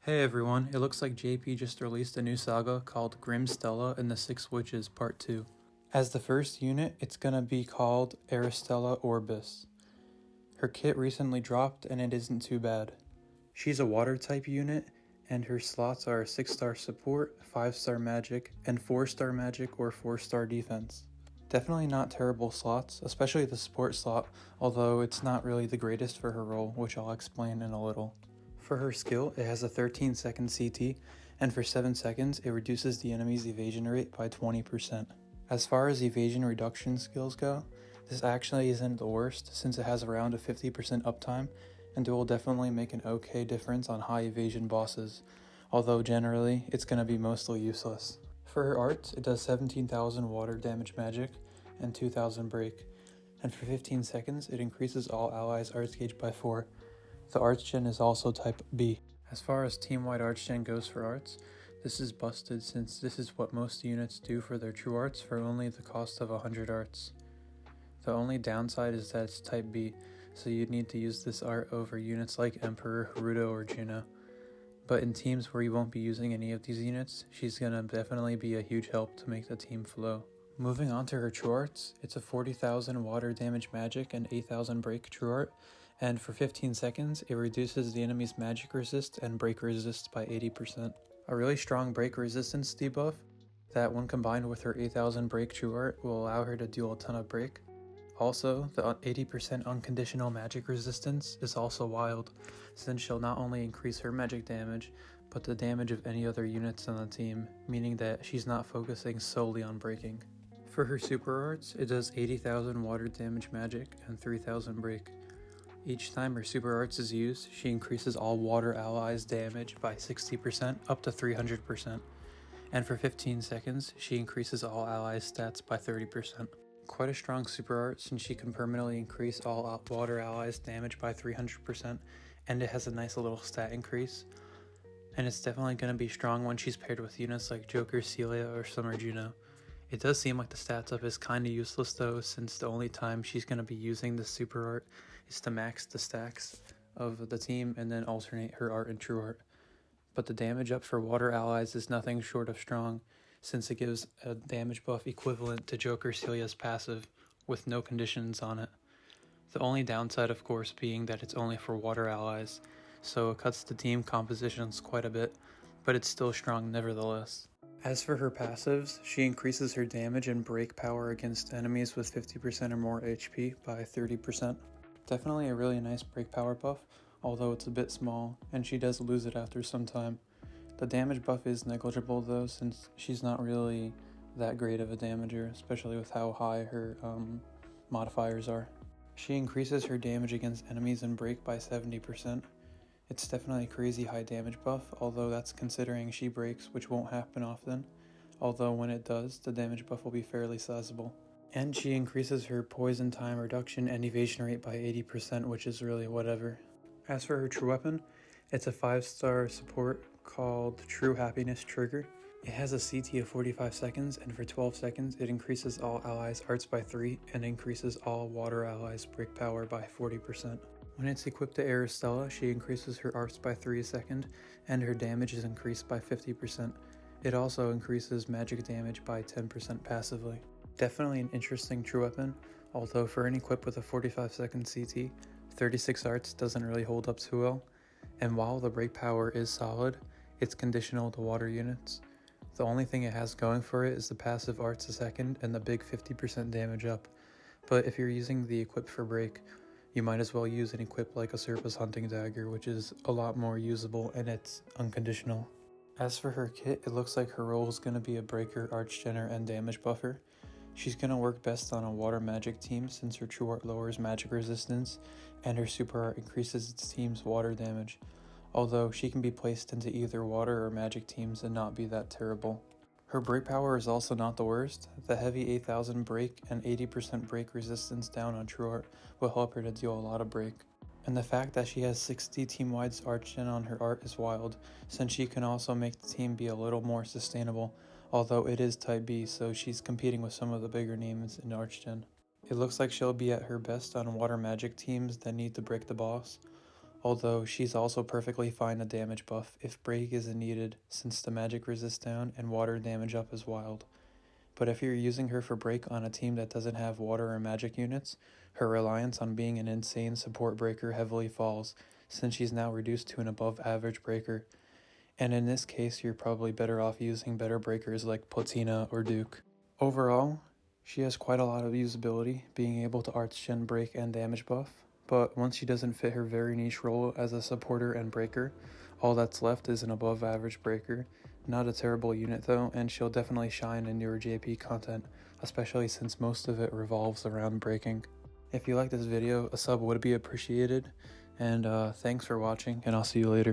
Hey everyone, it looks like JP just released a new saga called Grim Stella and the Six Witches Part 2. As the first unit, it's gonna be called Aristela Orbis. Her kit recently dropped and it isn't too bad. She's a water type unit and her slots are 6-star support, 5-star magic, and 4-star magic or 4-star defense. Definitely not terrible slots, especially the support slot, although it's not really the greatest for her role, which I'll explain in a little. For her skill, it has a 13-second CT, and for 7 seconds, it reduces the enemy's evasion rate by 20%. As far as evasion reduction skills go, this actually isn't the worst since it has around a 50% uptime, and it will definitely make an okay difference on high evasion bosses, although generally, it's going to be mostly useless. For her arts, it does 17,000 water damage magic and 2,000 break, and for 15 seconds, it increases all allies' arts gauge by 4. The arts gen is also type B. As far as team-wide arts gen goes for arts, this is busted since this is what most units do for their true arts for only the cost of 100 arts. The only downside is that it's type B, so you'd need to use this art over units like Emperor, Haruto, or Juno. But in teams where you won't be using any of these units, she's gonna definitely be a huge help to make the team flow. Moving on to her true arts, it's a 40,000 water damage magic and 8,000 break true art, and for 15 seconds, it reduces the enemy's magic resist and break resist by 80%. A really strong break resistance debuff that when combined with her 8,000 break true art will allow her to deal a ton of break. Also, the 80% unconditional magic resistance is also wild, since she'll not only increase her magic damage, but the damage of any other units on the team, meaning that she's not focusing solely on breaking. For her super arts, it does 80,000 water damage magic and 3,000 break. Each time her super arts is used, she increases all water allies' damage by 60% up to 300%, and for 15 seconds, she increases all allies' stats by 30%. Quite a strong super art since she can permanently increase all water allies' damage by 300%, and it has a nice little stat increase. And it's definitely going to be strong when she's paired with units like Joker, Celia, or Summer Juno. It does seem like the stats up is kinda useless though, since the only time she's gonna be using the super art is to max the stacks of the team and then alternate her art and true art. But the damage up for water allies is nothing short of strong, since it gives a damage buff equivalent to Joker Celia's passive, with no conditions on it. The only downside of course being that it's only for water allies, so it cuts the team compositions quite a bit, but it's still strong nevertheless. As for her passives, she increases her damage and break power against enemies with 50% or more HP by 30%. Definitely a really nice break power buff, although it's a bit small, and she does lose it after some time. The damage buff is negligible though, since she's not really that great of a damager, especially with how high her modifiers are. She increases her damage against enemies and break by 70%. It's definitely a crazy high damage buff, although that's considering she breaks, which won't happen often, although when it does, the damage buff will be fairly sizable. And she increases her poison time reduction and evasion rate by 80%, which is really whatever. As for her true weapon, it's a 5-star support called True Happiness Trigger. It has a CT of 45 seconds, and for 12 seconds it increases all allies' arts by 3 and increases all water allies' break power by 40%. When it's equipped to Aristela, she increases her arts by 3 a second, and her damage is increased by 50%. It also increases magic damage by 10% passively. Definitely an interesting true weapon, although for an equip with a 45 second CT, 36 arts doesn't really hold up too well, and while the break power is solid, it's conditional to water units. The only thing it has going for it is the passive arts a second and the big 50% damage up, but if you're using the equip for break, you might as well use an equip like a Serpa's Hunting Dagger, which is a lot more usable and it's unconditional. As for her kit, it looks like her role is going to be a breaker, archgener, and damage buffer. She's going to work best on a water magic team since her true art lowers magic resistance and her super art increases its team's water damage, although she can be placed into either water or magic teams and not be that terrible. Her break power is also not the worst. The heavy 8,000 break and 80% break resistance down on true art will help her to deal a lot of break. And the fact that she has 60 team-wide arch-gen on her art is wild, since she can also make the team be a little more sustainable, although it is type B, so she's competing with some of the bigger names in arch-gen. It looks like she'll be at her best on water magic teams that need to break the boss, although she's also perfectly fine a damage buff if break isn't needed since the magic resist down and water damage up is wild. But if you're using her for break on a team that doesn't have water or magic units, her reliance on being an insane support breaker heavily falls, since she's now reduced to an above average breaker. And in this case, you're probably better off using better breakers like Platina or Duke. Overall, she has quite a lot of usability, being able to arch gen break and damage buff, but once she doesn't fit her very niche role as a supporter and breaker, all that's left is an above average breaker. Not a terrible unit though, and she'll definitely shine in newer JP content, especially since most of it revolves around breaking. If you like this video, a sub would be appreciated, and thanks for watching, and I'll see you later.